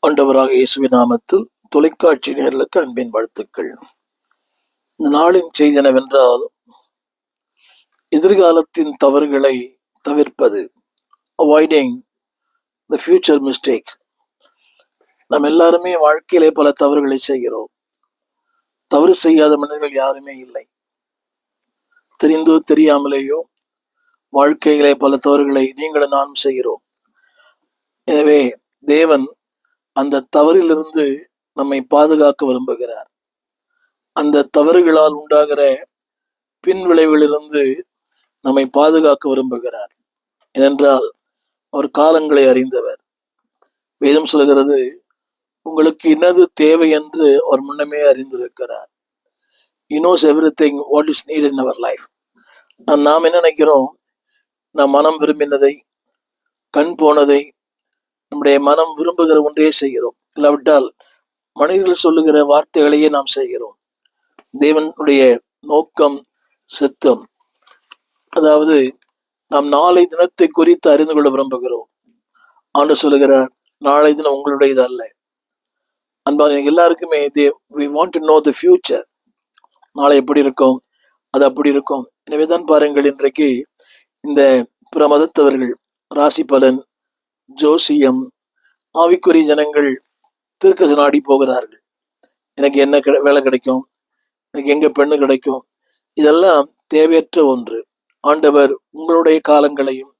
ஆண்டவராக இயேசுவின் நாமத்தில் தொலைக்காட்சி நேயர்களுக்கு அன்பின் வாழ்த்துக்கள். இந்த நாளின் செய்தி என்னவென்றால், எதிர்காலத்தின் தவறுகளை தவிர்ப்பது, அவாய்டிங் த ஃபியூச்சர் மிஸ்டேக்ஸ். நாம் எல்லாருமே வாழ்க்கையிலே பல தவறுகளை செய்கிறோம். தவறு செய்யாத மனிதர்கள் யாருமே இல்லை. தெரிந்தோ தெரியாமலேயோ வாழ்க்கையிலே பல தவறுகளை நீங்களும் நானும் செய்கிறோம். எனவே தேவன் அந்த தவறிலிருந்து நம்மை பாதுகாக்க விரும்புகிறார். அந்த தவறுகளால் உண்டாகிற பின் விளைவுகளிலிருந்து நம்மை பாதுகாக்க விரும்புகிறார். ஏனென்றால் அவர் காலங்களை அறிந்தவர். வேதம் சொல்கிறது, உங்களுக்கு என்னது தேவை என்று அவர் முன்னமே அறிந்திருக்கிறார். He knows everything what is needed in our life. நாம் என்ன நினைக்கிறோம்? நம் மனம் விரும்பினதை, கண் போனதை, நம்முடைய மனம் விரும்புகிற ஒன்றே செய்கிறோம். இல்லாவிட்டால் மனிதர்கள் சொல்லுகிற வார்த்தைகளையே நாம் செய்கிறோம். தேவனுடைய நோக்கம் சித்தம், அதாவது நாம் நாளை தினத்தை குறித்து அறிந்து கொள்ள விரும்புகிறோம். ஆண்டு சொல்லுகிறார், நாளை தினம் உங்களுடையது அல்ல. அன்பான எல்லாருக்குமே we want to know the future. நாளை எப்படி இருக்கும், அது அப்படி இருக்கும். எனவே தான் பாருங்கள், இன்றைக்கு இந்த பிற மதத்தவர்கள் ராசி பலன், ஜோசியம், ஆவிக்குரிய ஜனங்கள் தீர்க்கதரிசனம் நாடி போகிறார்கள். எனக்கு என்ன வேலை கிடைக்கும், எனக்கு எங்க பெண்ணு கிடைக்கும், இதெல்லாம் தேவையற்ற ஒன்று. ஆண்டவர் உங்களுடைய காலங்களையும்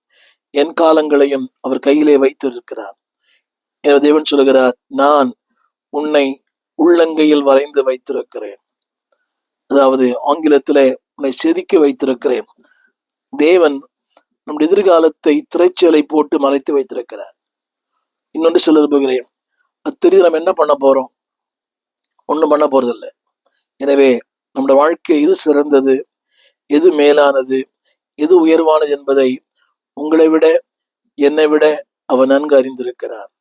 என் காலங்களையும் அவர் கையிலே வைத்திருக்கிறார். எனவே தேவன் சொல்லுகிறார், நான் உன்னை உள்ளங்கையில் வரைந்து வைத்திருக்கிறேன். அதாவது ஆங்கிலத்திலே உன்னை செதுக்கி வைத்திருக்கிறேன். தேவன் நம்முடைய எதிர்காலத்தை திரைச்சலை போட்டு மறைத்து வைத்திருக்கிறார். இன்னொன்று சொல்ல விரும்புகிறேன், அது தெரிஞ்சு நம்ம என்ன பண்ண போறோம்? ஒன்றும் பண்ண போறதில்லை. எனவே நம்முடைய வாழ்க்கை எது சிறந்தது, எது மேலானது, எது உயர்வானது என்பதை உங்களை விட என்னை விட அவர் நன்கு அறிந்திருக்கிறார்.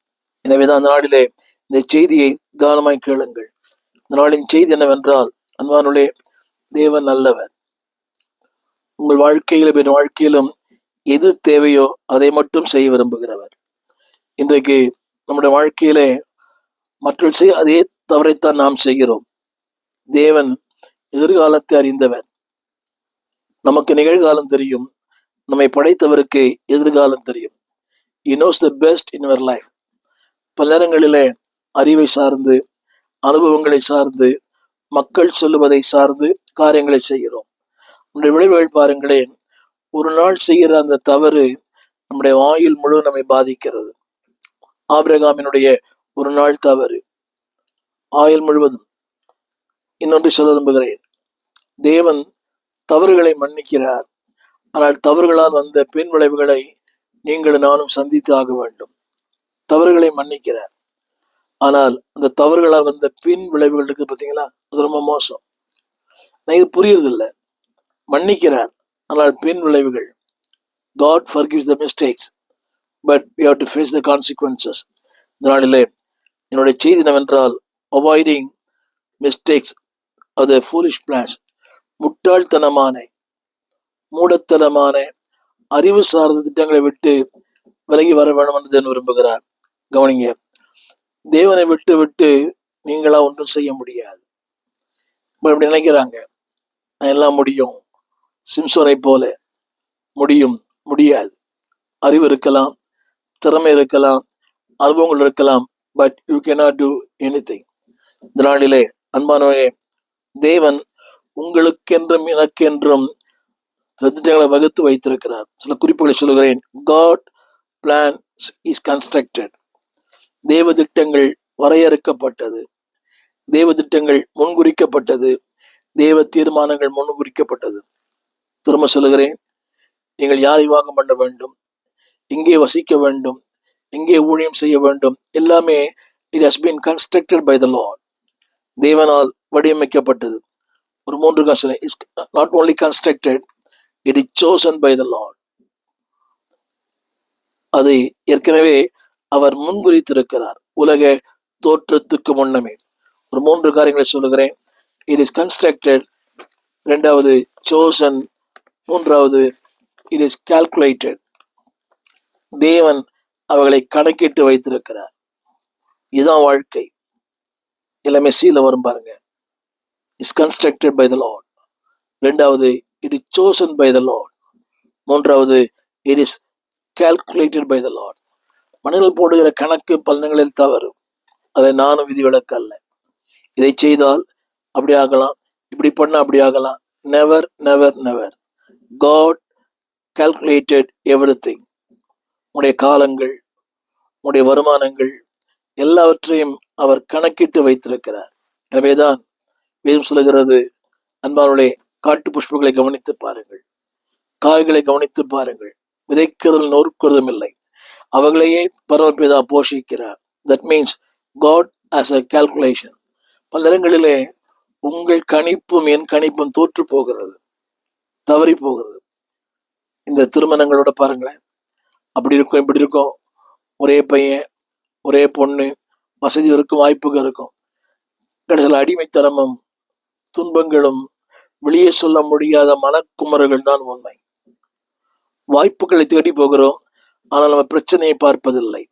எனவேதான் அந்த நாளிலே இந்த செய்தியை கவனமாய் கேளுங்கள். இந்த நாளின் செய்தி என்னவென்றால், அன்பானுள்ளே, தேவன் நல்லவர். உங்கள் வாழ்க்கையிலும் என் வாழ்க்கையிலும் எது தேவையோ அதை மட்டும் செய்ய விரும்புகிறவர். இன்றைக்கு நம்முடைய வாழ்க்கையிலே மற்றவர்கள் செய்ய அதே தவறைத்தான் நாம் செய்கிறோம். தேவன் எதிர்காலத்தை அறிந்தவர். நமக்கு நிகழ்காலம் தெரியும், நம்மை படைத்தவருக்கு எதிர்காலம் தெரியும். He knows the best in our life. பல நேரங்களிலே அறிவை சார்ந்து, அனுபவங்களை சார்ந்து, மக்கள் சொல்லுவதை சார்ந்து காரியங்களை செய்கிறோம். நம்முடைய விளைவுகள் பாருங்களேன், ஒரு நாள் செய்கிற அந்த தவறு நம்முடைய ஆயுள் முழுவதும் நம்மை பாதிக்கிறது. ஆபிரகாமினுடைய ஒரு நாள் தவறு ஆயுள் முழுவதும். இன்னொன்று சொல்ல விரும்புகிறேன், தேவன் தவறுகளை மன்னிக்கிறார். ஆனால் தவறுகளால் வந்த பின் விளைவுகளை நீங்களும் நானும் சந்தித்து ஆக வேண்டும். தவறுகளை மன்னிக்கிறார், ஆனால் அந்த தவறுகளால் வந்த பின் விளைவுகள் இருக்கு பார்த்தீங்களா, அது ரொம்ப மோசம். இது புரியுறதில்லை. மன்னிக்கிறார், ஆனால் பின் விளைவுகள். God forgives the mistakes, but we have to face the consequences. இந்த நாளிலே என்னுடைய செய்தி என்னவென்றால், avoiding mistakes of the foolish plans. முட்டாள்தனமான, மூடத்தனமான, அறிவு சார்ந்த திட்டங்களை விட்டு விலகி வர வேண்டும் என்று விரும்புகிறார். கவனிங்க, தேவனை விட்டு விட்டு நீங்களா ஒன்றும் செய்ய முடியாது. இப்படி நினைக்கிறாங்க, நான் எல்லாம் முடியும், சிம்சோனை போல முடியும். முடியாது. அறிவு இருக்கலாம், திறமை இருக்கலாம், அனுபவங்கள் இருக்கலாம், but you cannot do anything. இந்த நாளிலே அன்பானவரே, தேவன் உங்களுக்கென்றும் எனக்கென்றும் திட்டங்களை வகுத்து வைத்திருக்கிறார். சில குறிப்புகளை சொல்லுகிறேன். God plan is constructed. தேவ திட்டங்கள் வரையறுக்கப்பட்டது, தேவ திட்டங்கள் முன்குறிக்கப்பட்டது, தேவ தீர்மானங்கள் முன்குறிக்கப்பட்டது. திரும்ப சொல்லுகிறேன், நீங்கள் யாரை விவாகம் பண்ண வேண்டும், எங்கே வசிக்க வேண்டும், எங்கே ஊழியம் செய்ய வேண்டும், எல்லாமே it has been constructed by the Lord. தேவனால் வடிவமைக்கப்பட்டது. ஒரு 3 காசு is not only constructed, it is chosen by the Lord. அதை ஏற்கனவே அவர் முன்குறித்திருக்கிறார், உலக தோற்றத்துக்கு முன்னமே. ஒரு 3 காரியங்களை சொல்லுகிறேன். it is constructed, 2வது chosen, 3வது it is calculated. தேவன் அவர்களை கணக்கிட்டு வைத்திருக்கிறார். இதுதான் வாழ்க்கை. எல்லாமே சீல வரும் பாருங்க. Is constructed by the lord. ரெண்டாவது, it is chosen by the lord. மூன்றாவது, it is calculated by the lord. மனிதர்கள் போடுகிற கணக்கு பலன்களில் தவறு. அதை நானும் விதிவிலக்கு அல்ல. இதை செய்தால் அப்படி ஆகலாம், இப்படி பண்ண அப்படி ஆகலாம். Never never never. God calculated everything. உடைய காலங்கள், உடைய வருமானங்கள் எல்லாவற்றையும் அவர் கணக்கிட்டு வைத்திருக்கிறார். எனவேதான் வேதம் சொல்லுகிறது, அன்பானவர்களே, காட்டு புஷ்பங்களை கவனித்து பாருங்கள், காய்களை கவனித்து பாருங்கள், விதைக்கிறதும் நொறுக்குறதும் இல்லை, அவர்களையே பரமபிதா போஷிக்கிறார். That means god has a calculation. பல நேரங்களிலே உங்கள் கணிப்பும் என் கணிப்பும் தோற்று போகிறது, தவறி போகிறது. இந்த திருமணங்களோட பாருங்களேன், அப்படி இருக்கும் இப்படி இருக்கும், ஒரே பையன் ஒரே பொண்ணு, வசதி இருக்கும், வாய்ப்புகள் இருக்கும். கடைசியில் அடிமைத்தனமும் துன்பங்களும் வெளியே சொல்ல முடியாத மனக்குமர்கள் தான் உண்மை. வாய்ப்புகளை தேடி போகிறோம், ஆனால் நம்ம பிரச்சனையை பார்ப்பதில்லை.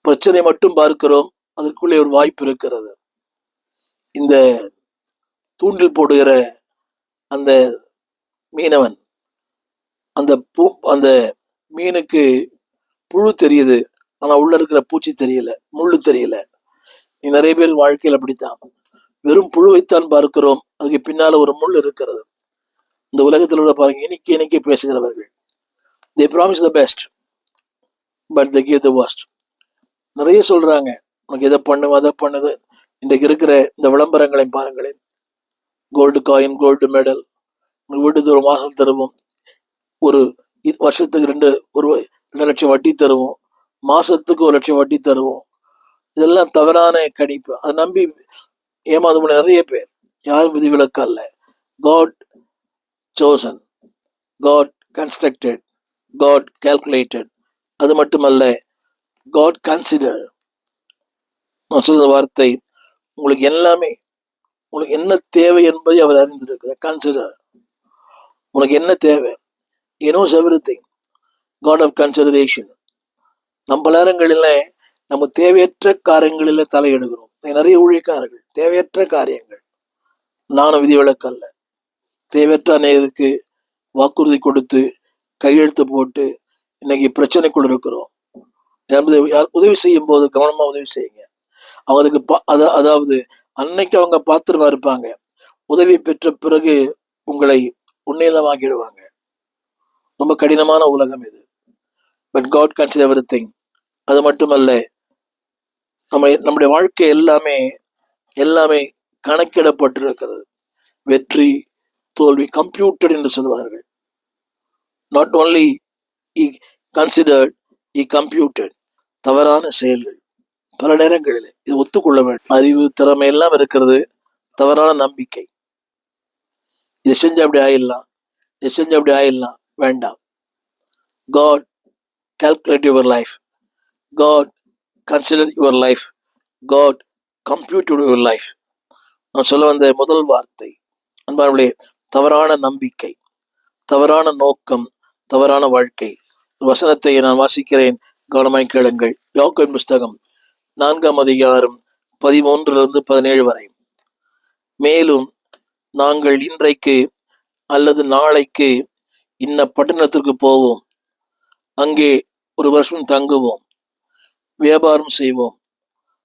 பிரச்சனை மட்டும் பார்க்கிறோம், அதற்குள்ளே ஒரு வாய்ப்பு இருக்கிறது. இந்த தூண்டில் போடுகிற அந்த மீனவன், அந்த மீனுக்கு புழு தெரியுது, ஆனா உள்ள இருக்கிற பூச்சி தெரியல, முள்ளு தெரியல. நிறைய பேர் வாழ்க்கையில் அப்படித்தான், வெறும் புழுவைத்தான் பார்க்கிறோம், அதுக்கு பின்னால ஒரு முள் இருக்கிறது. இந்த உலகத்தில் உள்ள பாருங்க, இனிக்க பேசுகிறவர்கள், they promise the best but they give the worst. நிறைய சொல்றாங்க, உனக்கு எதை பண்ணும் அதை பண்ணுது. இன்றைக்கு இருக்கிற இந்த விளம்பரங்களை பாருங்களேன், கோல்டு காயின், கோல்டு மெடல், வீட்டுக்கு ஒரு மாசம் தருவோம், ஒரு வருஷத்துக்கு 2 லட்சம் வட்டி தருவோம், மாசத்துக்கு 1 லட்சம் வட்டி தருவோம். இதெல்லாம் தவறான கணிப்பு. அதை நம்பி ஏமாந்து போன நிறைய பேர், யாரும் விதிவிலக்கு அல்ல. God chosen, God constructed, God calculated. அது மட்டுமல்ல, God consider. நான் சொல்ற வார்த்தை, உங்களுக்கு எல்லாமே, உங்களுக்கு என்ன தேவை என்பதை அவர் அறிந்திருக்கிறார். கன்சிடர், உனக்கு என்ன தேவை. He knows everything. God of consideration. நம்ம நேரங்களில் நம்ம தேவையற்ற காரியங்களில் தலையிடுகிறோம். நிறைய ஊழியக்காரர்கள் தேவையற்ற காரியங்கள், நானும் விதிவிலக்கு அல்ல, தேவையற்ற அநேகருக்கு வாக்குறுதி கொடுத்து கையெழுத்து போட்டு இன்னைக்கு பிரச்சனைக்குள் இருக்கிறோம். உதவி செய்யும் போது கவனமா உதவி செய்யுங்க. அவங்களுக்கு அதாவது அன்னைக்கு அவங்க பாத்திரமா இருப்பாங்க, உதவி பெற்ற பிறகு உங்களை உன்னதமாக்கிடுவாங்க. ரொம்ப கடினமான உலகம் இது. But God consider everything. அது மட்டுமல்ல, நம்முடைய வாழ்க்கை எல்லாமே கணக்கிடப்பட்டிருக்கிறது. வெற்றி தோல்வி கம்ப்யூட்டர் என்று சொல்வார்கள். Not only considered, computer. தவறான செயல்கள் பல நேரங்களில் இது ஒத்துக்கொள்ள வேண்டும். அறிவு திறமை எல்லாம் இருக்கிறது, தவறான நம்பிக்கை. இதை செஞ்சு அப்படி ஆயிடலாம், இதை செஞ்சு அப்படி ஆயிடலாம், வேண்டாம். God calculate your life. God consider your life. God compute your life. நான் சொல்ல வந்த முதல் வார்த்தை, அன்பானவர்களே, தவறான நம்பிக்கை, தவறான நோக்கம், தவறான வாழ்க்கை. வசனத்தை நான் வாசிக்கிறேன், கவனமாய் கேளுங்கள். யாக்கோபின் புஸ்தகம் 4ஆம் அதிகாரம் 13-17 வரை. மேலும் நாங்கள் இன்றைக்கு அல்லது நாளைக்கு இன்ன பட்டணத்திற்கு போவோம், அங்கே 1 வருஷம் தங்குவோம், வியாபாரம் செய்வோம்,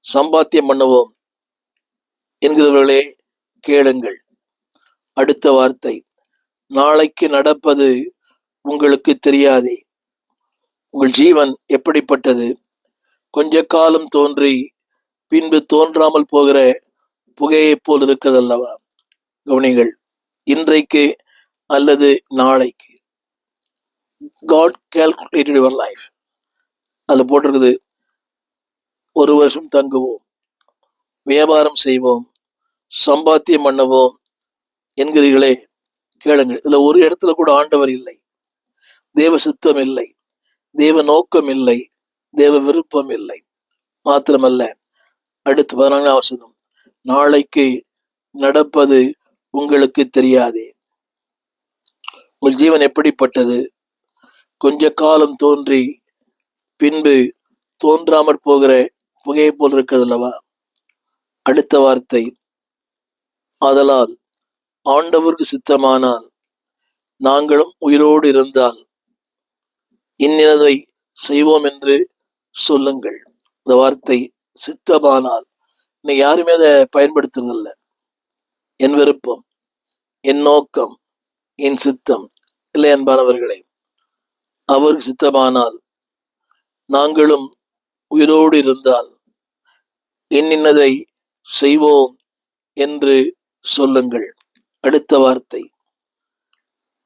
சம்பாத்தியம் பண்ணுவோம் என்கிறவர்களே கேளுங்கள். அடுத்த வார்த்தை, நாளைக்கு நடப்பது உங்களுக்கு தெரியாதே. உங்கள் ஜீவன் எப்படிப்பட்டது? கொஞ்ச காலம் தோன்றி பின்பு தோன்றாமல் போகிற புகையை போல் இருக்கிறதல்லவா? கவனிங்கள், இன்றைக்கு அல்லது நாளைக்கு. God calculated your life. அதுல போட்டிருக்குது, 1 வருஷம் தங்குவோம், வியாபாரம் செய்வோம், சம்பாத்தியம் பண்ணுவோம் என்கிறீர்களே கேளுங்கள். இதுல ஒரு இடத்துல கூட ஆண்டவர் இல்லை, தேவ சித்தம் இல்லை, தேவ நோக்கம் இல்லை, தேவ விருப்பம் இல்லை. மாத்திரமல்ல, அடுத்து 14ஆம் வசனம், நாளைக்கு நடப்பது உங்களுக்கு தெரியாதே. உங்கள் ஜீவன் எப்படிப்பட்டது? கொஞ்ச காலம் தோன்றி பின்பு தோன்றாமற் போகிற புகையை போல் இருக்கிறது அல்லவா? அடுத்த வார்த்தை, ஆதலால் ஆண்டவருக்கு சித்தமானால் நாங்களும் உயிரோடு இருந்தால் இன்னதை செய்வோம் என்று சொல்லுங்கள். இந்த வார்த்தை சித்தமானால் இன்னைக்கு யாருமே அதை பயன்படுத்துறதில்ல. என் விருப்பம், என் நோக்கம், என் சித்தம் இல்லை என்பானவர்களே. அவருக்கு சித்தமானால் நாங்களும் உயிரோடு இருந்தால் இன்னதை செய்வோம் என்று சொல்லுங்கள். அடுத்த வார்த்தை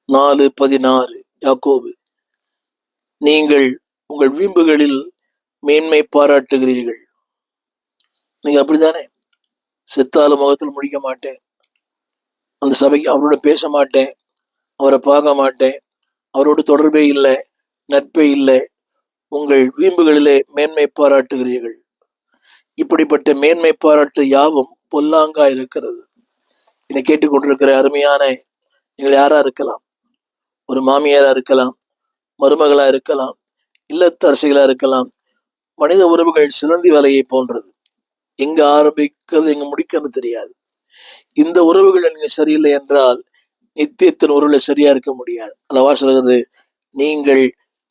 4:16 யாக்கோபு, நீங்கள் உங்கள் வீம்புகளில் மேன்மை பாராட்டுகிறீர்கள். நீங்க அப்படித்தானே? செத்தாலும் முகத்தில் முடிக்க மாட்டேன், அந்த சபைக்கு அவரோட பேச மாட்டேன், அவரை பார்க்க மாட்டேன், அவரோடு தொடர்பே இல்லை, நட்பே இல்லை, உங்கள் வீம்புகளிலே மேன்மை பாராட்டுகிறீர்கள். இப்படிப்பட்ட மேன்மை பாராட்டு யாவும் பொல்லாங்கா இருக்கிறது. என்னை கேட்டுக்கொண்டிருக்கிற அருமையான நீங்கள் யாரா இருக்கலாம், ஒரு மாமியாரா இருக்கலாம், மருமகளா இருக்கலாம், இல்லத்தரசிகளா இருக்கலாம். மனித உறவுகள் சிலந்தி வலையை போன்றது. எங்க ஆரம்பிக்கிறது எங்க முடிக்கிறது தெரியாது. இந்த உறவுகள் நீங்க சரியில்லை என்றால் நித்தியத்தின் உறவுல சரியா இருக்க முடியாது. அல்லவா சொல்கிறது, நீங்கள்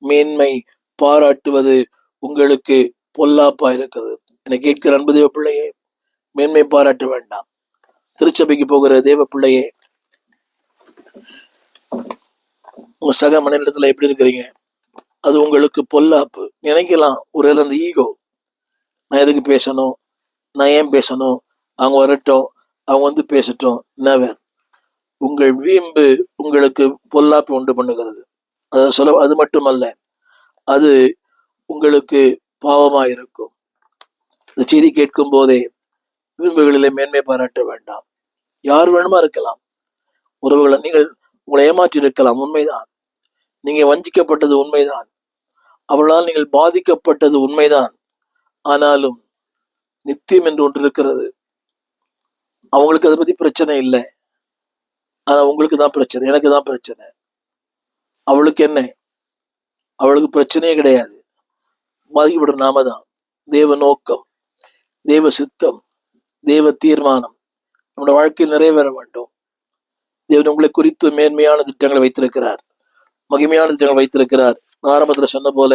மேன்மை பாராட்டுவது உங்களுக்கு பொல்லாப்பா இருக்கிறது. என்னை கேட்கிற அன்பு தேவ பிள்ளையே, மேன்மை பாராட்ட வேண்டாம். திருச்சபைக்கு போகிற தேவ பிள்ளையே, உங்க சக மனிதத்துல எப்படி இருக்கிறீங்க? அது உங்களுக்கு பொல்லாப்பு. நினைக்கலாம் ஒரு அந்த ஈகோ, நான் எதுக்கு பேசணும், நான் ஏன் பேசணும், அவங்க வரட்டும், அவங்க வந்து பேசட்டும். நெவர். உங்கள் வீம்பு உங்களுக்கு பொல்லாப்பு உண்டு பண்ணுகிறது. அதை சொல்ல, அது மட்டுமல்ல, அது உங்களுக்கு பாவமா இருக்கும். இந்த செய்தி கேட்கும் போதே வீம்புகளிலே மேன்மை பாராட்ட வேண்டாம். யார் வேணுமா இருக்கலாம், உறவுகளை நீங்கள் உங்களை ஏமாற்றி இருக்கலாம், உண்மைதான். நீங்க வஞ்சிக்கப்பட்டது உண்மைதான், அவளால் நீங்கள் பாதிக்கப்பட்டது உண்மைதான். ஆனாலும் நித்தியம் என்று ஒன்று இருக்கிறது. அவங்களுக்கு அதை பத்தி பிரச்சனை இல்லை, ஆனா உங்களுக்கு தான் பிரச்சனை, எனக்கு தான் பிரச்சனை. அவளுக்கு என்ன? அவளுக்கு பிரச்சனையே கிடையாது. பாதிக்கப்படும் நாம தான். தேவ நோக்கம், தேவ சித்தம், தேவ தீர்மானம் நம்முடைய வாழ்க்கையில் நிறைவேற வேண்டும். தேவன் உங்களை குறித்து மேன்மையான திட்டங்களை வைத்திருக்கிறார், மகிமையான திட்டங்களை வைத்திருக்கிறார். ஆரம்பத்தில் சொன்ன போல,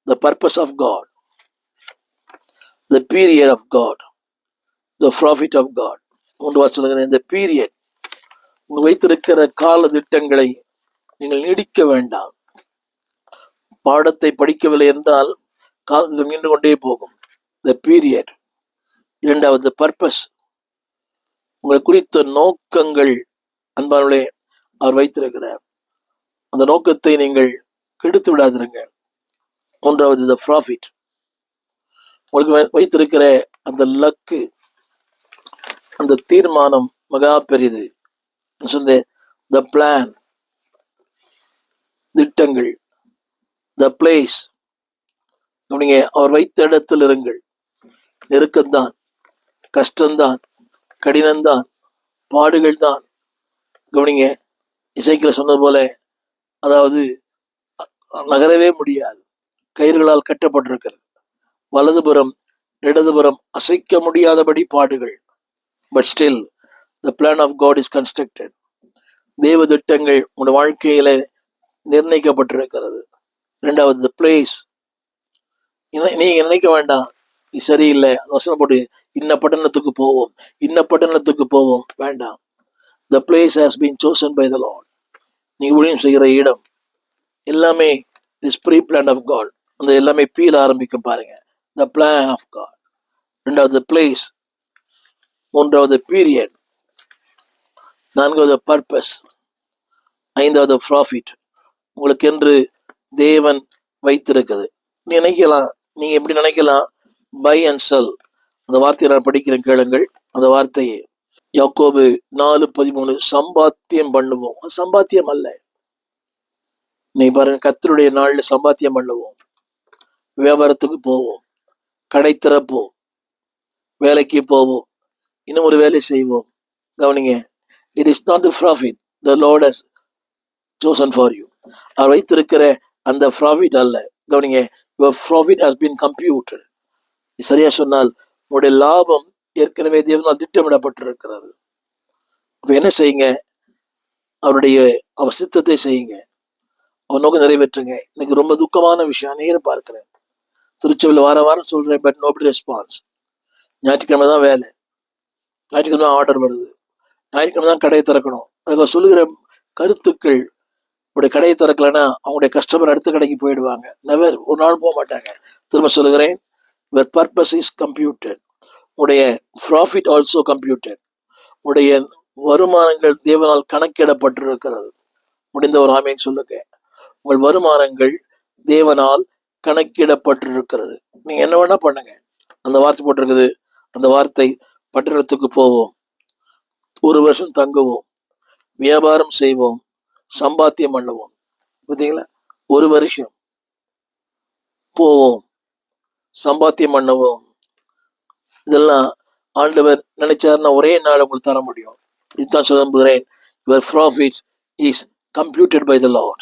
the purpose of God, the period of God, the profit of God. மூன்று வாசல்கள். இந்த பீரியட், உங்க வைத்திருக்கிற கால திட்டங்களை நீங்கள் நீடிக்க வேண்டாம். பாடத்தை படிக்கவில்லை என்றால் காலத்தில் நீண்டு கொண்டே போகும். The period. இரண்டாவது பர்பஸ், உங்களை குறித்த நோக்கங்கள் அன்பானவர்களே அவர் வைத்திருக்கிறார். அந்த நோக்கத்தை நீங்கள் கெடுத்து விடாதிருங்க. மூன்றாவது த ப்ராஃபிட், உங்களுக்கு வைத்திருக்கிற அந்த லக்கு, அந்த தீர்மானம் மகா பெரிது. த பிளான், திட்டங்கள், த பிளேஸ். நீங்க அவர் வைத்த இடத்தில் இருங்கள். நெருக்கம்தான், கஷ்டம்தான், கடினம்தான், பாடுகள் தான். கவனிங்க, இசைக்கில் சொன்னது போல, அதாவது நகரவே முடியாது, கயிறுகளால் கட்டப்பட்டிருக்கிறது. வலதுபுறம் இடதுபுறம் அசைக்க முடியாதபடி பாடுகள். But still the plan of God is constructed. தேவ திட்டங்கள் உங்களுடைய வாழ்க்கையில நிர்ணயிக்கப்பட்டிருக்கிறது. இரண்டாவது த பிளேஸ். நீங்க நினைக்க வேண்டாம் இது சரியில்லை, வசனம் போட்டு இன்ன பட்டணத்துக்கு போவோம், இன்ன பட்டணத்துக்கு போவோம், வேண்டாம். The place has been chosen by the lord. நீங்க ஊழியம் செய்கிற இடம் எல்லாமே is pre plan of God. அந்த எல்லாமே பீல ஆரம்பிக்கும் பாருங்க. The plan of God. ரெண்டாவது பிளேஸ், மூன்றாவது பீரியட், நான்காவது பர்பஸ், ஐந்தாவது ப்ராஃபிட். உங்களுக்கு என்று தேவன் வைத்திருக்கிறது. நினைக்கலாம், நீங்க எப்படி நினைக்கலாம், பை அண்ட் செல். அந்த வார்த்தையை நான் படிக்கிறேன், கேளுங்கள் அந்த வார்த்தையை. யாக்கோபு 4:13, சம்பாத்தியம் பண்ணுவோம். சம்பாத்தியம் அல்ல. நீ பாருங்க, கர்த்தருடைய நாள்ல சம்பாத்தியம் பண்ணுவோம், வியாபாரத்துக்கு போவோம், கடை திறப்போம், வேலைக்கு போவோம், இன்னும் ஒரு வேலை செய்வோம். கவனிங்க, it is not the profit the Lord has chosen for you. அவர் வைத்திருக்கிற அந்த ப்ராஃபிட் அல்ல. கவனிங்க, your profit has been computed. சரியா சொன்னால் உங்களுடைய லாபம் ஏற்கனவே தேவனால் திட்டமிடப்பட்டிருக்கிறது. அப்ப என்ன செய்யுங்க? அவருடைய அவர் சித்தத்தை செய்யுங்க, அவர் நோக்கம் நிறைவேற்றுங்க. எனக்கு ரொம்ப துக்கமான விஷயம் அநேகரை பார்க்கிறேன். திருச்சபையில் வார வாரம் சொல்றேன், பட் நோபடி ரெஸ்பான்ஸ். ஞாயிற்றுக்கிழமை தான் வேலை, ஞாயிற்றுக்கிழமை தான் ஆர்டர் வருது, ஞாயிற்றுக்கிழமை தான் கடையை திறக்கணும். அதுக்கு சொல்லுகிற கருத்துக்கள், உடைய கடையை திறக்கலைன்னா அவங்களுடைய கஸ்டமர் அடுத்த கடைக்கு போயிடுவாங்க. நெவர், ஒரு நாள் போக மாட்டாங்க. திரும்ப சொல்லுகிறேன், your purpose is computed, உடைய ப்ராஃபிட் ஆல்சோ கம்ப்யூட்டட், உடைய வருமானங்கள் தேவனால் கணக்கிடப்பட்டிருக்கிறது. முடிந்த ஒரு ஆமேன் சொல்லுங்க. உங்கள் வருமானங்கள் தேவனால் கணக்கிடப்பட்டிருக்கிறது. நீங்க என்ன வேணா பண்ணுங்க. அந்த வார்த்தை போட்டிருக்குது, அந்த வார்த்தை பட்டணத்துக்கு போவோம், 1 வருஷம் தங்குவோம், வியாபாரம் செய்வோம், சம்பாத்தியம் பண்ணுவோம். பார்த்தீங்களா? 1 வருஷம் போவோம், சம்பாத்தியம் பண்ணுவோம். இதெல்லாம் ஆண்டவர் நினைச்சாருன்னா ஒரே நாள் உங்களுக்கு தர முடியும். இதுதான் சொல்ல நம்புகிறேன். Your profit is computed by the Lord.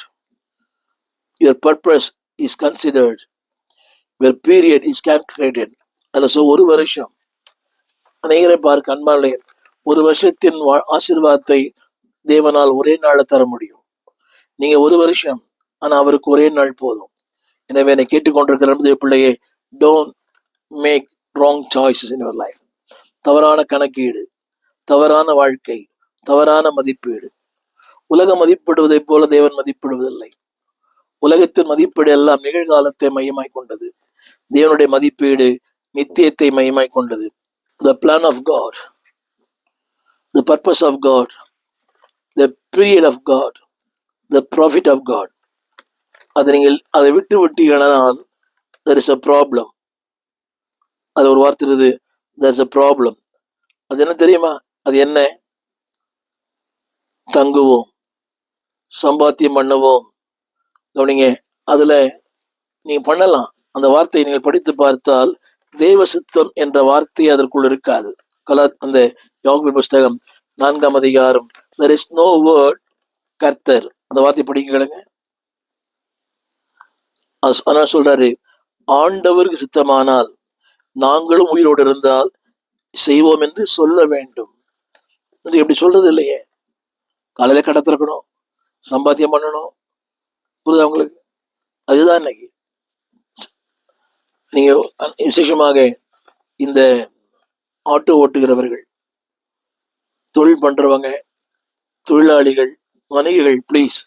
Your purpose is considered. Your period is calculated. அதில் 1 வருஷம் அநேகரை பார்க்க அன்பாலே 1 வருஷத்தின் ஆசீர்வாதத்தை தேவனால் ஒரே நாள்ல தர முடியும். நீங்க 1 வருஷம், ஆனா அவருக்கு ஒரே நாள் போதும். எனவே என்னை கேட்டுக்கொண்டிருக்கிற பிள்ளையே, don't make wrong choices in your life. தவறான கணக்கீடு, தவறான வாழ்க்கை, தவறான மதிப்பீடு. உலகம் மதிப்பிடுவதை போல தேவன் மதிப்பிடுவதில்லை. உலகத்தின் மதிப்பீடு எல்லாம் நிகழ்காலத்தை மையமாய் கொண்டது. தேவனுடைய மதிப்பீடு நித்தியத்தை மையமாய் கொண்டது. The plan of God, the purpose of God, the period of God, the profit of God. அதை விட்டு விட்டீங்கனால் there is a problem. அது ஒரு வார்த்தை இருக்குது, there is a problem. அது என்ன தெரியுமா? அது என்ன? தங்குவோம், சம்பாத்தியம் பண்ணுவோம். கவனிங்க, அதுல நீங்க பண்ணலாம். அந்த வார்த்தையை நீங்கள் படித்து பார்த்தால் தேவ சித்தம் என்ற வார்த்தை அதற்குள் இருக்காது. அந்த யோபு புஸ்தகம் 4ஆம் அதிகாரம், there is no word கர்த்தர். அந்த வார்த்தை படிக்கலங்க. ஆனால் சொல்றாரு, ஆண்டவருக்கு சித்தமானால் நாங்களும் உயிரோடு இருந்தால் செய்வோம் என்று சொல்ல வேண்டும். எப்படி சொல்றது இல்லையே. காலையில கடை திறக்கணும், சம்பாத்தியம் பண்ணணும். புரியுதா உங்களுக்கு? அதுதான் இன்னைக்கு நீங்க விசேஷமாக இந்த ஆட்டோ ஓட்டுகிறவர்கள், தொழில் பண்றவங்க, தொழிலாளிகள், வணிகர்கள், பிளீஸ்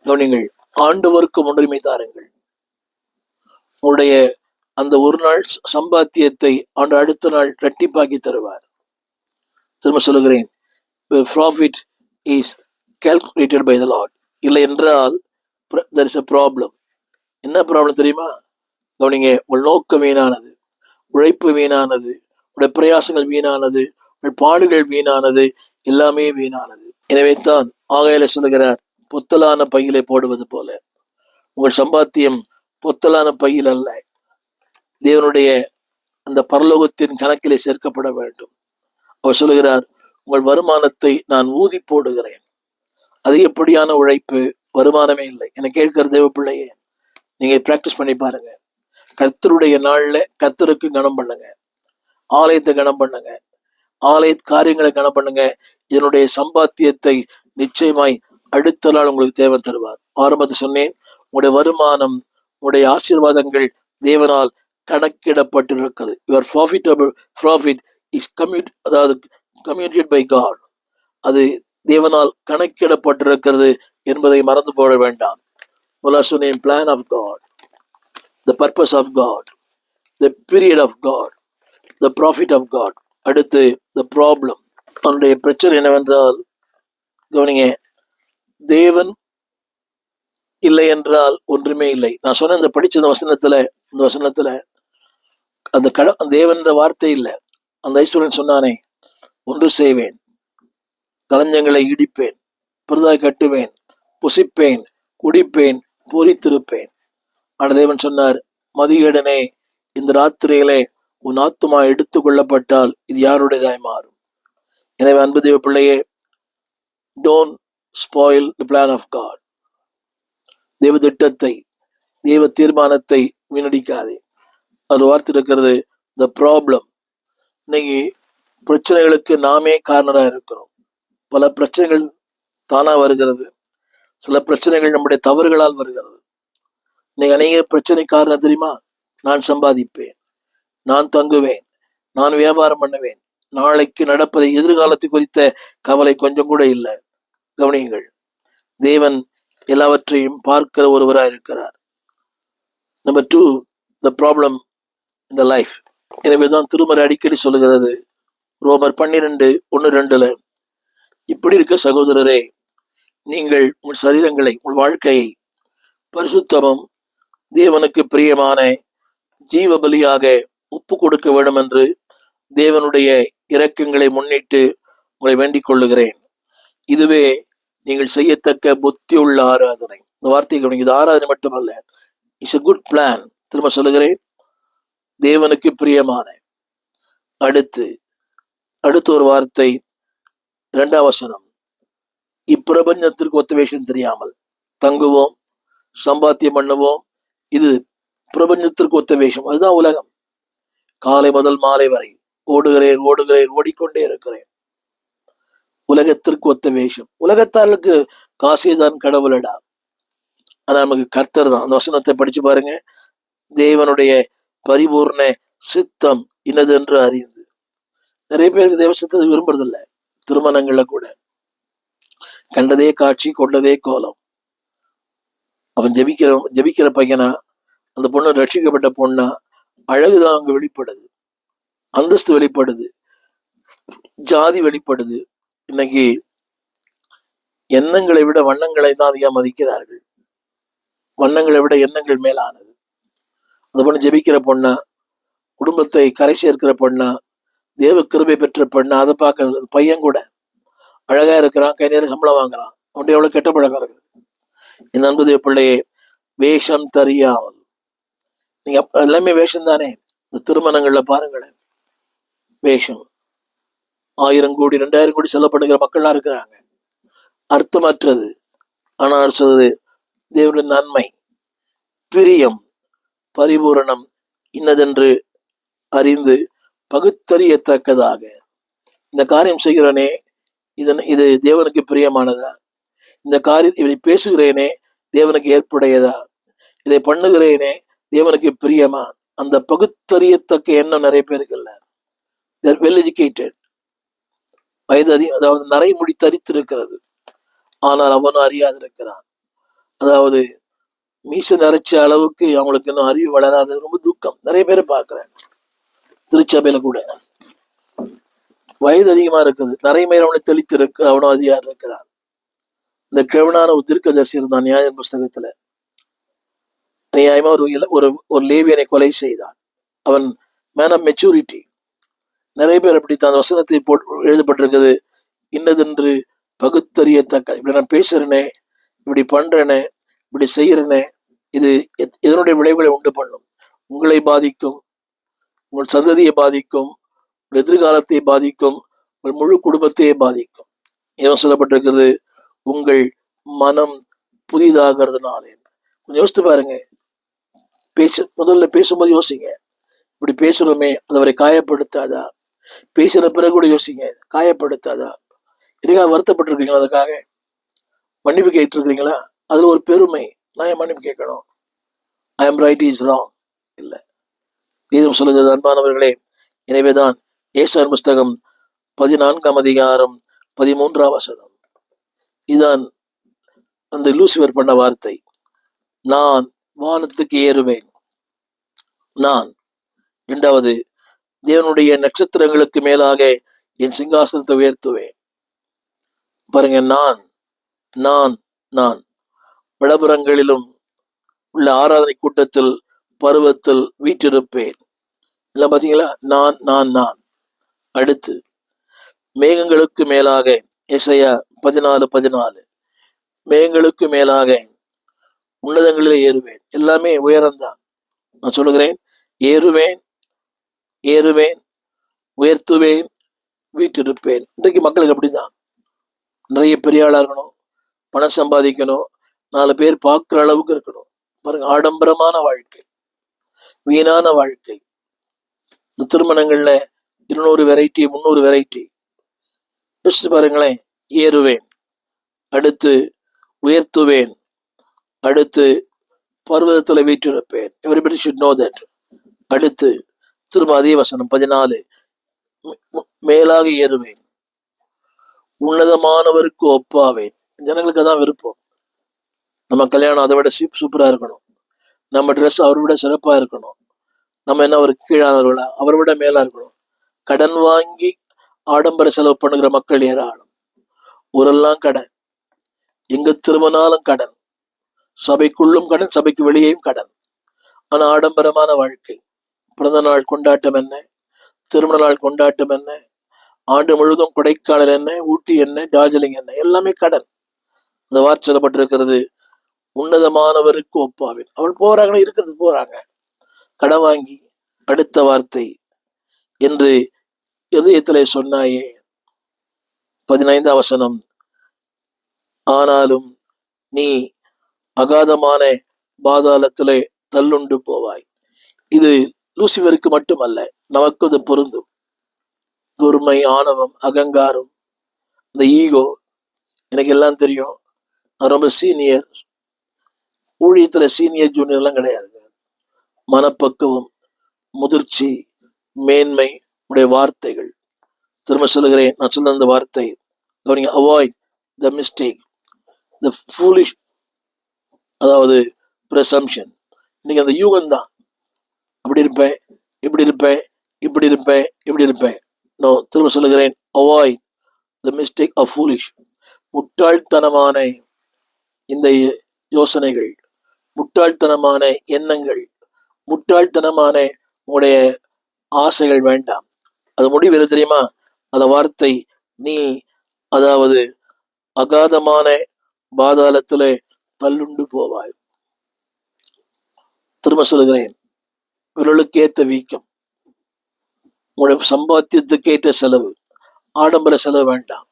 கவனிங்கள். ஆண்டவருக்கு முன்னுரிமை தாருங்கள். உங்களுடைய அந்த ஒரு நாள் சம்பாத்தியத்தை ஆண்டு அடுத்த நாள் இரட்டிப்பாக்கி தருவார். திரும்ப சொல்லுகிறேன், profit is calculated by the Lord. இல்லை என்றால் there is a problem. என்ன ப்ராப்ளம் தெரியுமா? கவனிங்க, உங்கள் நோக்கம் வீணானது, உழைப்பு வீணானது, உடைய பிரயாசங்கள் வீணானது, உங்கள் பாடுகள் வீணானது, எல்லாமே வீணானது. எனவே தான் ஆகையில சொல்லுகிறார், பொத்தலான பையிலே போடுவது போல. உங்கள் சம்பாத்தியம் பொத்தலான பையில் அல்ல, தேவனுடைய அந்த பரலோகத்தின் கணக்கிலே சேர்க்கப்பட வேண்டும். அவர் சொல்லுகிறார், உங்கள் வருமானத்தை நான் ஊதி போடுகிறேன். அதிகப்படியான உழைப்பு, வருமானமே இல்லை. என்னை கேட்கிற தேவ பிள்ளையே, நீங்க பிராக்டிஸ் பண்ணி பாருங்க. கர்த்தருடைய நாள்ல கர்த்தருக்கு கனம் பண்ணுங்க, ஆலயத்தை கனம் பண்ணுங்க, ஆலய காரியங்களை கனம் பண்ணுங்க. என்னுடைய சம்பாத்தியத்தை நிச்சயமாய் அடுத்த நாள் உங்களுக்கு தேவன் தருவார். ஆரம்பத்தை சொன்னேன், உங்களுடைய வருமானம், உங்களுடைய ஆசீர்வாதங்கள் தேவனால் கணக்கிடப்பட்டிருக்கிறது. Your profit is communicate by god. அது தேவனால் கணக்கிடப்பட்டிருக்கிறது என்பதை மறந்து போட வேண்டாம். சொன்னேன், plan of god, the purpose of God, the period of God, the profit of God. அடுத்து the problem. அவனுடைய பிரச்சனை என்னவென்றால், கவனிங்க, தேவன் இல்லை என்றால் ஒன்றுமே இல்லை. நான் சொன்ன இந்த படிச்ச இந்த வசனத்துல அந்த தேவன் என்ற வார்த்தை இல்லை. அந்த ஐஸ்வரன் சொன்னானே, ஒன்று செய்வேன், களஞ்சங்களை இடிப்பேன், புதிதாய் கட்டுவேன், புசிப்பேன், குடிப்பேன், பூரித்திருப்பேன். ஆனால் தேவன் சொன்னார், மதிகேடனே, இந்த ராத்திரியிலே உன் ஆத்துமா எடுத்துக் கொள்ளப்பட்டால் இது யாருடையதாய் மாறும். எனவே அன்பு தேவ பிள்ளையே, don't spoil the plan of God. தேவ திட்டத்தை, தேவ தீர்மானத்தை வீணடிக்காதே. அது வார்த்தை இருக்கிறது, த ப்ராப்ளம். இன்னைக்கு பிரச்சனைகளுக்கு நாமே காரணராக இருக்கிறோம். பல பிரச்சனைகள் தானா வருகிறது, சில பிரச்சனைகள் நம்முடைய தவறுகளால் வருகிறது. இன்னைக்கு அநேக பிரச்சனை காரணம் தெரியுமா? நான் சம்பாதிப்பேன், நான் தங்குவேன், நான் வியாபாரம் பண்ணுவேன், நாளைக்கு நடப்பதை எதிர்காலத்தை குறித்த கவலை கொஞ்சம் கூட இல்லை. கவனியுங்கள், தேவன் எல்லாவற்றையும் பார்க்கிற ஒருவராக இருக்கிறார். நம்பர் 2, த ப்ராப்ளம் இந்த லைஃப். எனவேதான் திருமறை அடிக்கடி சொல்லுகிறது, ரோமர் 12:1-2, இப்படி இருக்க சகோதரரே, நீங்கள் உங்கள் சரீரங்களை, உங்கள் வாழ்க்கையை பரிசுத்தமும் தேவனுக்கு பிரியமான ஜீவ பலியாக ஒப்பு கொடுக்க வேண்டும் என்று தேவனுடைய இரக்கங்களை முன்னிட்டு உங்களை வேண்டிக் கொள்ளுகிறேன். இதுவே நீங்கள் செய்யத்தக்க புத்தியுள்ள ஆராதனை. இந்த வார்த்தைகள் இது ஆராதனை மட்டுமல்ல, இட்ஸ் a குட் பிளான். திரும்ப சொல்லுகிறேன், தேவனுக்கு பிரியமான. அடுத்து ஒரு வார்த்தை, 2ஆம் வசனம், இப்பிரபஞ்சத்திற்கு ஒத்த வேஷம் தெரியாமல் தங்குவோம், சம்பாத்தியம் பண்ணுவோம். இது பிரபஞ்சத்திற்கு ஒத்த வேஷம். அதுதான் உலகம். காலை முதல் மாலை வரை ஓடுகிறேன், ஓடிக்கொண்டே இருக்கிறேன். உலகத்திற்கு ஒத்த வேஷம். உலகத்தாருக்கு காசேதான் கடவுளடா, ஆனா நமக்கு கர்த்தர் தான். அந்த வசனத்தை படிச்சு பாருங்க. தேவனுடைய பரிபூர்ண சித்தம் இன்னதென்று அறிந்து. நிறைய பேருக்கு தேவ சித்தத்தை விரும்புறதில்லை. திருமணங்கள்ல கூட கண்டதே காட்சி, கொண்டதே கோலம். அவன் ஜெபிக்கிற பையனா, அந்த பொண்ணு ரட்சிக்கப்பட்ட பொண்ணா, அழகுதான் அங்க வெளிப்படுது, அந்தஸ்து வெளிப்படுது, ஜாதி வெளிப்படுது. இன்னைக்கு எண்ணங்களை விட வண்ணங்களை தான் அதிகம் மதிக்கிறார்கள். வண்ணங்களை விட எண்ணங்கள் மேலானது. அந்த பொண்ணு ஜெபிக்கிற பொண்ணா, குடும்பத்தை கரை சேர்க்கிற பொண்ணா, தேவ கிருபை பெற்ற பொண்ணா, அதை பார்க்கறது. பையன் கூட அழகா இருக்கிறான், கை நேரம் சம்பளம் வாங்குறான், அவன்கிட்ட எவ்வளவு கெட்ட பழக்கம் இருக்குது. என் அன்பு தேவ பிள்ளையே, வேஷம் தெரியாமல். நீங்க எல்லாமே வேஷம் தானே. இந்த திருமணங்கள்ல பாருங்களேன், வேஷம். 1000 கோடி 2000 கோடி செலப்படுகிற மக்கள்லாம் இருக்கிறாங்க. அர்த்தமற்றது. ஆனால் சொல்றது தேவனுடைய நன்மை, பிரியம், பரிபூரணம் இன்னதென்று அறிந்து பகுத்தறியத்தக்கதாக. இந்த காரியம் செய்கிறனே, இது தேவனுக்கு பிரியமானதா? இந்த காரியம் இப்படி பேசுகிறேனே, தேவனுக்கு ஏற்புடையதா? இதை பண்ணுகிறேனே, தேவனுக்கு பிரியமா? அந்த பகுத்தறியத்தக்க எண்ணம் நிறைய பேருக்கு இல்லை. They are well educated. வயது அதாவது நரைமுடி தரித்திருக்கிறது, ஆனால் அவன் அறியாது இருக்கிறான். அதாவது மீச நிறைச்ச அளவுக்கு அவங்களுக்கு இன்னும் அறிவு வளராத, ரொம்ப துக்கம். நிறைய பேரை பார்க்கிறேன் திருச்சபையில கூட. வயது அதிகமா இருக்குது, நரைமயிர் அவனை தெளித்து இருக்கு, அவனும் அதிகாரம் இருக்கிறான். இந்த கிழவனான ஒரு தீர்க்கதரிசி இருந்தான் நியாய புஸ்தகத்துல. நியாயமா ஒரு லேவியனை கொலை செய்தான். அவன் மேன் ஆஃப் மெச்சூரிட்டி. நிறைய பேர் அப்படித்தான். அந்த வசனத்தை எழுதப்பட்டிருக்குது, இன்னதென்று பகுத்தறியத்தக்க. இப்படி நான் பேசுறேனே, இப்படி பண்றேனே, இப்படி செய்யறேனே, இது இதனுடைய விளைவுகளை உண்டு பண்ணும். உங்களை பாதிக்கும், உங்கள் சந்ததியை பாதிக்கும், உங்கள் எதிர்காலத்தை பாதிக்கும், உங்கள் முழு குடும்பத்தையே பாதிக்கும். ஏன் சொல்லப்பட்டிருக்கிறது? உங்கள் மனம் புதிதாகிறதுனாலே. கொஞ்சம் யோசித்து பாருங்க. முதல்ல பேசும்போது யோசிங்க, இப்படி பேசுறோமே, அது அவரை காயப்படுத்தாதா? பேசின பிறகு கூட யோசிங்க, காயப்படுத்தாதா? எனக்காக வருத்தப்பட்டிருக்கீங்களா? அதுக்காக மன்னிப்பு கேட்டு இருக்கிறீங்களா? அதுல ஒரு பெருமை, நான் ஏன் மன்னிப்பு கேட்கணும்? I am right, is wrong இல்லை. வேதம் சொல்லுகிறது அன்பானவர்களே. எனவேதான் ஏசாயா புஸ்தகம் 14ஆம் அதிகாரம் 13ஆம் வசனம், இதுதான் அந்த லூசிபர் பண்ண வார்த்தை. நான் வானத்துக்கு ஏறுவேன். நான் 2வது, தேவனுடைய நட்சத்திரங்களுக்கு மேலாக என் சிங்காசனத்தை உயர்த்துவேன். பாருங்க, நான் நான் நான் விளம்பரங்களிலும் உள்ள ஆராதனை கூட்டத்தில், பருவத்தில் வீற்றிருப்பேன். இல்லை பார்த்தீங்களா? நான் நான் நான். அடுத்து, மேகங்களுக்கு மேலாக, எசையா 14:14, மேகங்களுக்கு மேலாக உன்னதங்களிலே ஏறுவேன். எல்லாமே உயரம்தான். நான் சொல்லுகிறேன், ஏறுவேன், ஏறுவேன், உயர்த்துவேன், வீட்டிருப்பேன். இன்றைக்கு மக்களுக்கு அப்படிதான். நிறைய பெரிய ஆளா இருக்கணும், பணம் சம்பாதிக்கணும், 4 பேர் பார்க்குற அளவுக்கு இருக்கணும். பாருங்க, ஆடம்பரமான வாழ்க்கை, வீணான வாழ்க்கை. இந்த திருமணங்கள்ல 200 வெரைட்டி 300 வெரைட்டி. யோசிச்சு பாருங்களேன். ஏறுவேன், அடுத்து உயர்த்துவேன், அடுத்து பர்வதத்துல வீற்றிருப்பேன். Everybody should know that. அடுத்து திரும்ப அதே வசனம் 14, மேலாக ஏறுவேன், உன்னதமானவருக்கு ஒப்பாவேன். ஜனங்களுக்கு அதான் விருப்பம். நம்ம கல்யாணம் அதை விட சூப்பரா இருக்கணும், நம்ம ட்ரெஸ் அவரை விட சிறப்பா இருக்கணும், நம்ம என்ன ஒரு கீழானவர்களா, அவரை விட மேலா இருக்கணும். கடன் வாங்கி ஆடம்பர செலவு பண்ணுகிற மக்கள் ஏராளம். ஊரெல்லாம் கடன், எங்க திரும்பினாலும் கடன், சபைக்குள்ளும் கடன், சபைக்கு வெளியேயும் கடன். ஆனா ஆடம்பரமான வாழ்க்கை. பிறந்த நாள் கொண்டாட்டம் என்ன, திருமண நாள் கொண்டாட்டம் என்ன, ஆண்டு முழுவதும் கொடைக்கானல் என்ன, ஊட்டி என்ன, டார்ஜிலிங் என்ன, எல்லாமே கடன். அந்த வார்த்தை சொல்லப்பட்டிருக்கிறது, உன்னதமானவருக்கு ஒப்பாவேன். அவள் போறாங்க, இருக்கிறது போறாங்க கடன் வாங்கி. அடுத்த வார்த்தை என்று இதயத்திலே சொன்னாயே, 15ஆம் வசனம், ஆனாலும் நீ அகாதமான பாதாளத்திலே தள்ளுண்டு போவாய். இது லூசிபருக்கு மட்டுமல்ல, நமக்கு அது பொருந்தும். பொறுமை, ஆணவம், அகங்காரம், இந்த ஈகோ, எனக்கு எல்லாம் தெரியும், நான் ரொம்ப சீனியர். ஊழியத்துல சீனியர் ஜூனியர் எல்லாம் கிடையாது. மனப்பக்குவம், முதிர்ச்சி, மேன்மை உடைய வார்த்தைகள். திரும்ப சொல்லுகிறேன், நான் சொன்ன அந்த வார்த்தை கவனிங்க. Avoid the mistake, the foolish, அதாவது பிரசம்ஷன். இன்னைக்கு அந்த யூகம் தான், அப்படி இருப்பேன், இப்படி இருப்பேன், இப்படி இருப்பேன், இப்படி இருப்பேன். நோ, திரும்ப சொல்லுகிறேன், avoid the mistake of foolish. முட்டாள்தனமான இந்த யோசனைகள், முட்டாள்தனமான எண்ணங்கள், முட்டாள்தனமான உங்களுடைய ஆசைகள் வேண்டாம். அது முடிவு தெரியுமா? அந்த வார்த்தை, நீ அதாவது அகாதமான பாதாளத்திலே தள்ளுண்டு போவாய். திரும்ப சொல்லுகிறேன், விரலுக்கேற்ற வீக்கம், உங்களுடைய சம்பாத்தியத்துக்கேற்ற செலவு, ஆடம்பர செலவு வேண்டாம்.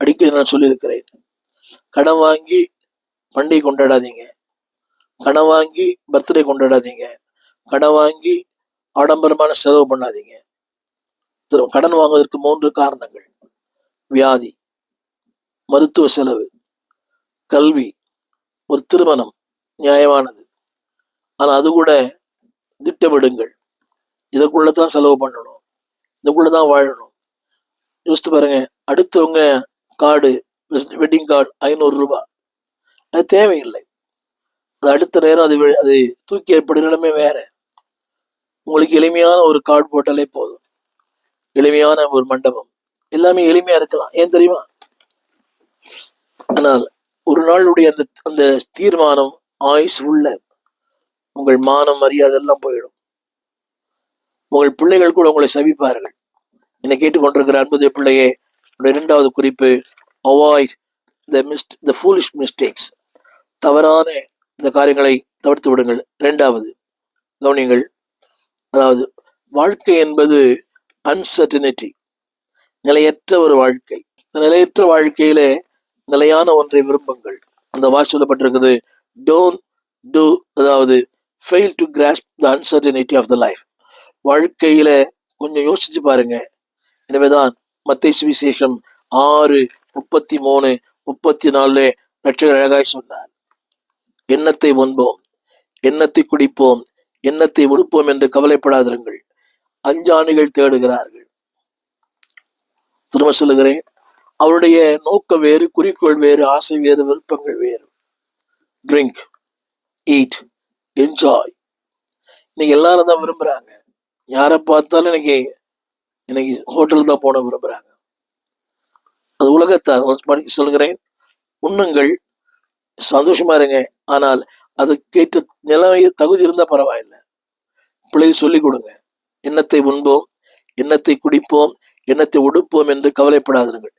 அடிக்கடி நான் சொல்லியிருக்கிறேன், கடன் வாங்கி பண்டிகை கொண்டாடாதீங்க, கடன் வாங்கி பர்த்டே கொண்டாடாதீங்க, கடன் வாங்கி ஆடம்பரமான செலவு பண்ணாதீங்க. கடன் வாங்குவதற்கு 3 காரணங்கள்: வியாதி, மருத்துவ செலவு, கல்வி, ஒரு திருமணம். நியாயமானது, ஆனா அது கூட திட்டமிடுங்கள். இதற்குள்ளதான் செலவு பண்ணணும், இதுக்குள்ளதான் வாழணும். யோசித்து பாருங்க, அடுத்தவங்க கார்டு, வெட்டிங் கார்டு 500 ரூபாய், அது தேவையில்லை. அது அடுத்த நேரம் அது தூக்கி ஏற்படுற நிலைமை வேற. உங்களுக்கு எளிமையான ஒரு கார்டு போட்டாலே போதும், எளிமையான ஒரு மண்டபம், எல்லாமே எளிமையா இருக்கலாம். ஏன் தெரியுமா? ஆனால் ஒரு நாளுடைய அந்த அந்த தீர்மானம் ஆயுஸ் உள்ள உங்கள் மானம், மரியாதை எல்லாம் போயிடும். உங்கள் பிள்ளைகள் கூட உங்களை சபிப்பார்கள். என்னை கேட்டுக்கொண்டிருக்கிற அன்புடைய பிள்ளையே, 2வது குறிப்பு, அவாய்ட் த ஃபூலிஷ் மிஸ்டேக்ஸ். தவறான இந்த காரியங்களை தவிர்த்து விடுங்கள். 2வது கவனிங்கள், அதாவது வாழ்க்கை என்பது அன்சர்டனிட்டி, நிலையற்ற ஒரு வாழ்க்கை. இந்த நிலையற்ற வாழ்க்கையிலே நிலையான ஒன்றை விரும்புங்கள். அந்த வார்த்தை சொல்லப்பட்டிருக்குது, டோன்ட் டூ, அதாவது fail to grasp the uncertainty of the life. வாழ்க்கையில கொஞ்சம் யோசிச்சு பாருங்க. எனவேதான் மத்தேயு சுவிசேஷம் 6:33, 34 ரட்சகர் அழகாய் சொன்னார், எண்ணத்தை உண்போம், எண்ணத்தை குடிப்போம், எண்ணத்தை உடுப்போம் என்று கவலைப்படாதிருங்கள், அஞ்சாணிகள் தேடுகிறார்கள். திரும்ப சொல்லுகிறேன், அவருடைய நோக்கம் வேறு, குறிக்கோள் வேறு, ஆசை வேறு, விருப்பங்கள் வேறு. Drink, eat, enjoy. இன்னைக்கு எல்லாரும் தான் விரும்புறாங்க. யாரை பார்த்தாலும் இன்னைக்கு ஹோட்டல் தான் போன விரும்புறாங்க. அது உலகத்தை சொல்லுகிறேன், உண்ணுங்கள், சந்தோஷமா இருங்க, ஆனால் அது கேட்ட நிலைமை தகுதி இருந்தா பரவாயில்லை. பிள்ளைகள் சொல்லிக் கொடுங்க, எண்ணத்தை உண்போம், எண்ணத்தை குடிப்போம், எண்ணத்தை உடுப்போம் என்று கவலைப்படாதீர்கள்.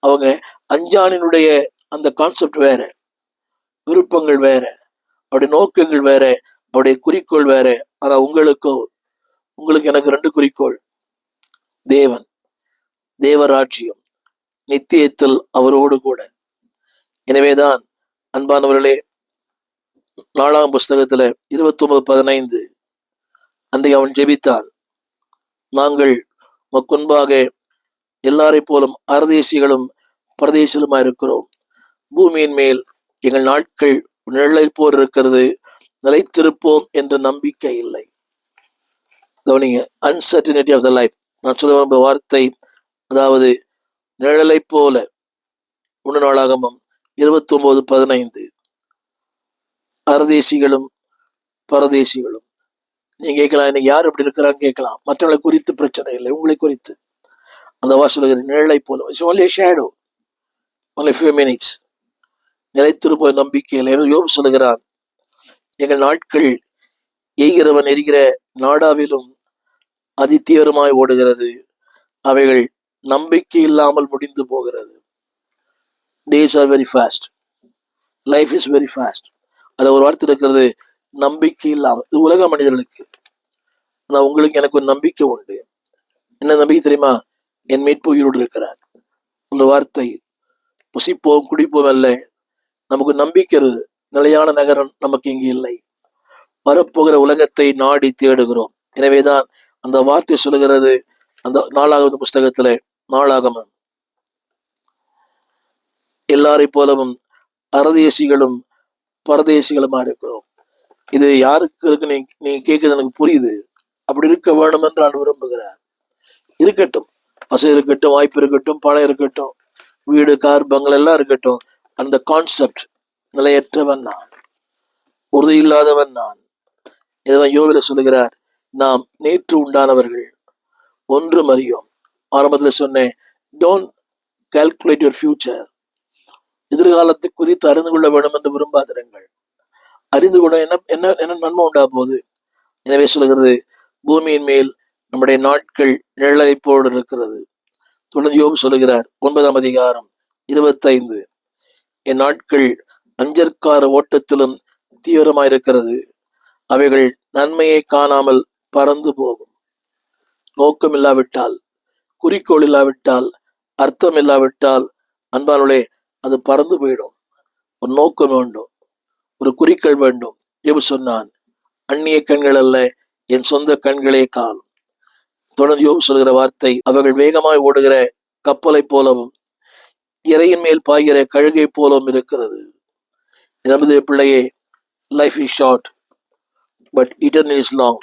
அவங்க அஞ்சானினுடைய அந்த கான்செப்ட் வேற, விருப்பங்கள் வேற, அவருடைய நோக்கங்கள் வேற, அவருடைய குறிக்கோள் வேற. ஆனா உங்களுக்கு எனக்கு 2 குறிக்கோள்: தேவன், தேவராட்சியம், நித்தியத்தில் அவரோடு கூட. எனவேதான் அன்பானவர்களே, 4ஆம் புஸ்தகத்துல 29:15 அன்றைக்கு அவன் ஜெபித்தான். நாங்கள் உமக்கு முன்பாக எல்லாரை போலும் அரதேசிகளும் பரதேசிகளுமா இருக்கிறோம். பூமியின் மேல் எங்கள் நாட்கள் நிழலை போல் இருக்கிறது, நிலைத்திருப்போம் என்ற நம்பிக்கை இல்லை. கவனிங்க, அன்சர்டினிட்டி ஆஃப் த லைஃப். நான் சொல்ல விரும்ப வார்த்தை, அதாவது நிழலை போல. 1 நாளாகமம் 29:15. அரதேசிகளும் பரதேசிகளும். நீங்க கேட்கலாம், இன்னைக்கு யார் எப்படி இருக்கிறான்னு கேட்கலாம். மற்றவர்களை குறித்து பிரச்சனை இல்லை, உங்களை குறித்து. அந்த வாசல் நிழலை போல. It's only a shadow, only few minutes. நிலைத்திருப்ப நம்பிக்கையில் யோபு சொல்லுகிறான், எங்கள் நாட்கள் எய்கிறவன் எரிகிற நாடாவிலும் அதிதீவிரமாய் ஓடுகிறது, அவைகள் நம்பிக்கை இல்லாமல் முடிந்து போகிறது. Days are very fast, life is very fast. அது ஒரு வார்த்தை இருக்கிறது, நம்பிக்கை இல்லாமல். இது உலக மனிதர்களுக்கு. நான் உங்களுக்கு எனக்கு ஒரு நம்பிக்கை உண்டு. என்ன நம்பிக்கை தெரியுமா? என் மீட்பு உயிரோடு இருக்கிறார். அந்த வார்த்தை புசிப்போம் குடிப்போம் அல்ல, நமக்கு நம்பிக்கிறது. நிலையான நகரம் நமக்கு இங்கு இல்லை. வரப்போகிற உலகத்தை நாடி தேடுகிறோம். எனவேதான் அந்த வார்த்தை சொல்லுகிறது, அந்த 4வது புஸ்தகத்துல, நாளாகமம், எல்லாரை போலவும் அரதேசிகளும் பரதேசிகளுமா இருக்கிறோம். இது யாருக்கு இருக்கு? நீ கேட்கறது எனக்கு புரியுது. அப்படி இருக்க வேணும் என்று நான் விரும்புகிறார். இருக்கட்டும், வசதி இருக்கட்டும், வாய்ப்பு இருக்கட்டும், பணம் இருக்கட்டும், வீடு கார் பங்களா எல்லாம் இருக்கட்டும். அந்த கான்செப்ட், நிலையற்றவன் நான், உறுதி இல்லாதவன் நான். இதை யோவில சொல்லுகிறார், நாம் நேற்று உண்டானவர்கள், ஒன்றும் அறியோம். ஆரம்பத்தில் சொன்னேன், டோன்ட் கால்குலேட் யுவர் ஃபியூச்சர். எதிர்காலத்தை குறித்து அறிந்து கொள்ள வேண்டும் என்று விரும்பாதிருங்கள். அறிந்து கொள்ள என்ன என்ன என்ன நன்மை உண்டா போகுது. எனவே சொல்லுகிறது, பூமியின் மேல் நம்முடைய நாட்கள் நிழலை போல் இருக்கிறது. தொடர்ந்து யோபு சொல்லுகிறார், 9ஆம் அதிகாரம் 25, என் நாட்கள் அஞ்சற்கார ஓட்டத்திலும் தீவிரமாயிருக்கிறது, அவைகள் நன்மையை காணாமல் பறந்து போகும். நோக்கம் இல்லாவிட்டால், குறிக்கோள் இல்லாவிட்டால், அர்த்தம் இல்லாவிட்டால், அன்பானவர்களே, அது பறந்து போயிடும். ஒரு நோக்கம் வேண்டும், ஒரு குறிக்கோள் வேண்டும். யோபு சொன்னான், அந்நிய கண்கள் அல்ல, என் சொந்த கண்களே காணும். தொடர்ந்து யோபு சொல்கிற வார்த்தை, அவர்கள் வேகமாய் ஓடுகிற கப்பலை போலவும் இறையின் மேல் பாய்கிற கழுகை போலவும் இருக்கிறது. நமது பிள்ளையே, life is short but eternal is long.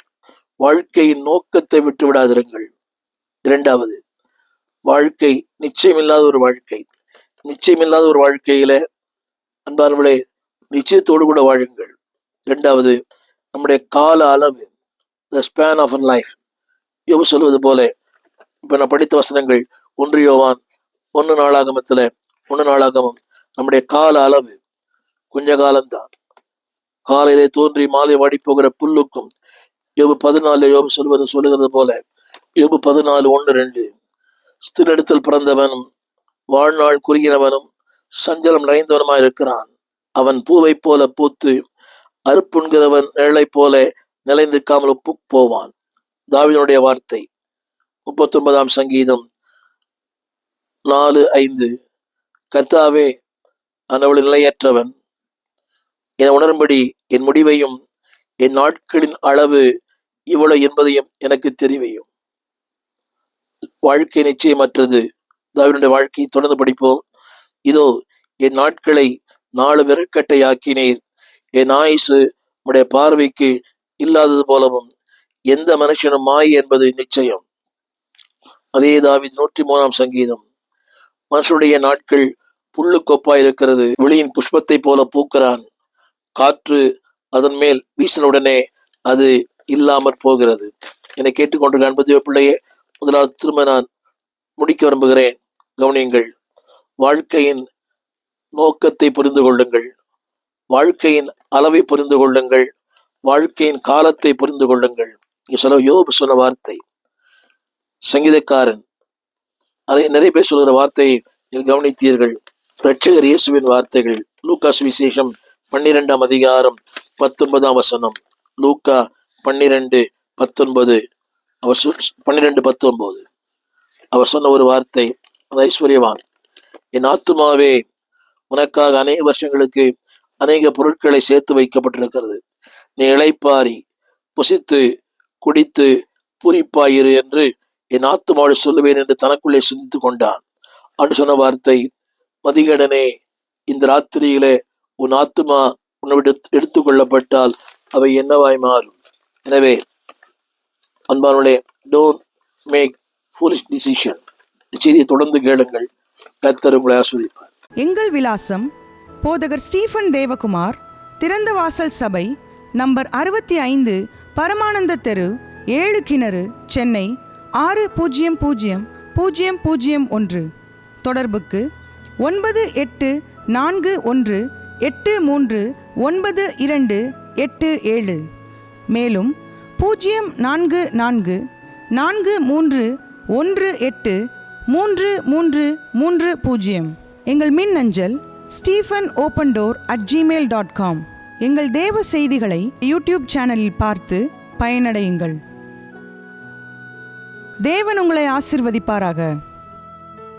வாழ்க்கையின் நோக்கத்தை விட்டு விடாதிருங்கள். 2வது, வாழ்க்கை நிச்சயமில்லாத ஒரு வாழ்க்கை. நிச்சயமில்லாத ஒரு வாழ்க்கையில அன்பானவர்களே, நிச்சயத்தோடு கூட வாழுங்கள். 2வது, நம்முடைய கால அளவு, the span of an life. யோபு சொல்வது போல, இப்ப நான் படித்த வசனங்கள் 1 யோவான் 1 நாளாகமம், நம்முடைய கால அளவு கொஞ்ச காலம்தான். காலையிலே தோன்றி மாலை வாடி போகிற புல்லுக்கும், யோபு 14 யோபு சொல்லுகிறது போல, யோபு 14:1-2, ஸ்திரிடத்தில் பிறந்தவனும் வாழ்நாள் குறுகினவனும் சஞ்சலம் நிறைந்தவனுமாய் இருக்கிறான். அவன் பூவை போல பூத்து அறுப்புண்கிறவன் நிழலை போல நிலைந்திருக்காமல் போவான். தாவீதுடைய வார்த்தை, 39ஆம் சங்கீதம் 4:5, கர்த்தாவே அவள் நிலையற்றவன், என உணரும்படி என் முடிவையும் என் நாட்களின் அளவு இவ்வளவு என்பதையும் எனக்கு தெரிவையும். வாழ்க்கை நிச்சயமற்றது. தாவீதுடைய வாழ்க்கையை தொடர்ந்து படிப்போம். இதோ என் நாட்களை 4 விரற்கட்டை ஆக்கினீர், என் ஆயுசு உடைய பார்வைக்கு இல்லாதது போலவும் எந்த மனுஷனும் மாய் என்பது நிச்சயம். அதே தாவீது 103ஆம் சங்கீதம், மனுஷனுடைய நாட்கள் புல்லு கொப்பாய் இருக்கிறது, வெளியின் புஷ்பத்தை போல பூக்கிறான், காற்று அதன் மேல் வீசினுடனே அது இல்லாமற் போகிறது. என்னை கேட்டுக்கொண்டிருக்க அன்பு பிள்ளையே, முதலாவது திரும்ப நான் முடிக்க விரும்புகிறேன். கவனியுங்கள், வாழ்க்கையின் நோக்கத்தை புரிந்து கொள்ளுங்கள், வாழ்க்கையின் அளவை புரிந்து கொள்ளுங்கள், வாழ்க்கையின் காலத்தை புரிந்து கொள்ளுங்கள். யோபு சொன்ன வார்த்தை, சங்கீதக்காரன் அதை நிறைய பேர் சொல்கிற வார்த்தையை நீங்கள் கவனித்தீர்கள். இரட்சகர் இயேசுவின் வார்த்தைகள், லூக்கா சுவிசேஷம் 12ஆம் அதிகாரம் 19ஆம் வசனம். லூக்கா 12:19, அவர் 12:19, அவர் சொன்ன ஒரு வார்த்தை, அந்த ஐஸ்வர்யவான், என் ஆத்துமாவே உனக்காக அநேக வருஷங்களுக்கு அநேக பொருட்களை சேர்த்து வைக்கப்பட்டிருக்கிறது, நீ இளைப்பாரி புசித்து குடித்து பூரிப்பாயிரு என்று என் ஆத்துமாவோடு சொல்லுவேன் என்று தனக்குள்ளே சிந்தித்துக் கொண்டான். அன்று சொன்ன வார்த்தை, மதிகேடனே, இந்த ராத்திரியிலே உன் ஆத்துமா உன்னோடு எடுத்துக்கொள்ளப்பட்டால் அவை என்னவாய் மாறும்? எனவே அன்பானவர்களே, டோன்ட் மேக் ஃபூலிஷ் டிசிஷன். செய்தியை தொடர்ந்து கேளுங்கள். கர்த்தர் உங்களை ஆசீர்வதிப்பார். எங்கள் விலாசம்: போதகர் ஸ்டீஃபன் தேவகுமார், திறந்த வாசல் சபை, நம்பர் 65, பரமானந்த தெரு, 7 கிணறு, சென்னை 600001. தொடர்புக்கு 9841839287. மேலும் 04443183330. எங்கள் மின்னஞ்சல் stephenopendor@gmail.com. எங்கள் தேவ செய்திகளை யூடியூப் சேனலில் பார்த்து பயனடையுங்கள். தேவன் உங்களை ஆசீர்வதிப்பாராக.